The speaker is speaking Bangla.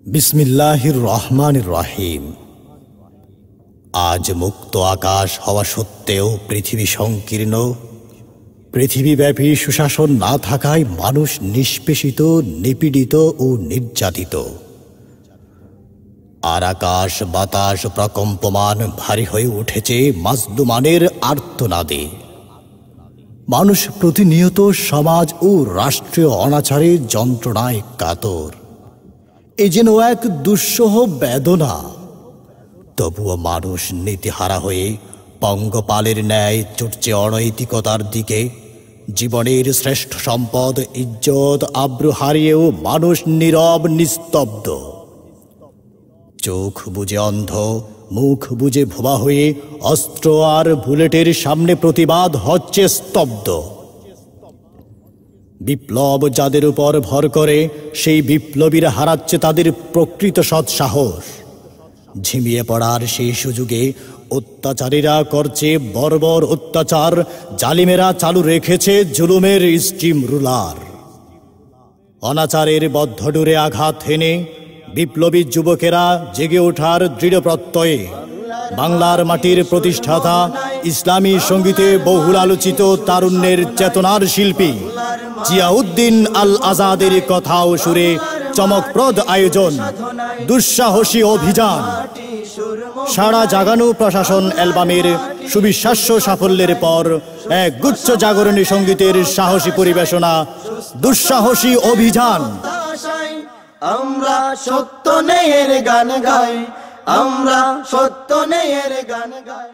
বিসমিল্লাহির রহমানির রহিম। আজ মুক্ত আকাশ হওয়া সত্ত্বেও পৃথিবী সংকীর্ণ। পৃথিবীব্যাপী সুশাসন না থাকায় মানুষ নিষ্পেষিত, নিপীড়িত ও নির্যাতিত। আর আকাশ বাতাস প্রকম্পমান ভারী হয়ে উঠেছে মাজলুমানের আর্তনাদে। মানুষ প্রতিনিয়ত সমাজ ও রাষ্ট্রীয় অনাচারে যন্ত্রণায় কাতর। এ যেন এক দুঃসহ বেদনা। তবুও মানুষ নীতিহারা হয়ে পঙ্গপালের ন্যায় ছুটছে অনৈতিকতার দিকে। জীবনের শ্রেষ্ঠ সম্পদ ইজ্জত আব্রু হারিয়েও মানুষ নীরব, নিস্তব্ধ। চোখ বুজে অন্ধ, মুখ বুজে ভোবা হয়ে অস্ত্র আর বুলেটের সামনে প্রতিবাদ হচ্ছে স্তব্ধ। বিপ্লব যাদের উপর ভর করে, সেই বিপ্লবীরা হারাচ্ছে তাদের প্রকৃত সৎ সাহস। ঝিমিয়ে পড়ার সেই সুযোগে অত্যাচারীরা করছে বর্বর অত্যাচার। জালিমেরা চালু রেখেছে জুলুমের স্টিম রুলার। অনাচারের বদ্ধডোরে আঘাত হেনে বিপ্লবী যুবকেরা জেগে ওঠার দৃঢ় প্রত্যয়ে বাংলার মাটির প্রতিষ্ঠাতা, ইসলামী সঙ্গীতে বহুল আলোচিত তারুণ্যের চেতনার শিল্পী জিয়াউদ্দিন আল আজাদের কথা ও সুরে চমকপ্রদ আয়োজন দুঃসাহসী অভিযান। সারা জাগানো প্রশাসন অ্যালবামের সুবিশ্বাস্য সাফল্যের পর এক গুচ্ছ জাগরণী সঙ্গীতের সাহসী পরিবেশনা দুঃসাহসী অভিযান। আমরা সত্য ন্যায়ের গান গাই, আমরা সত্য ন্যায়ের গান গাই।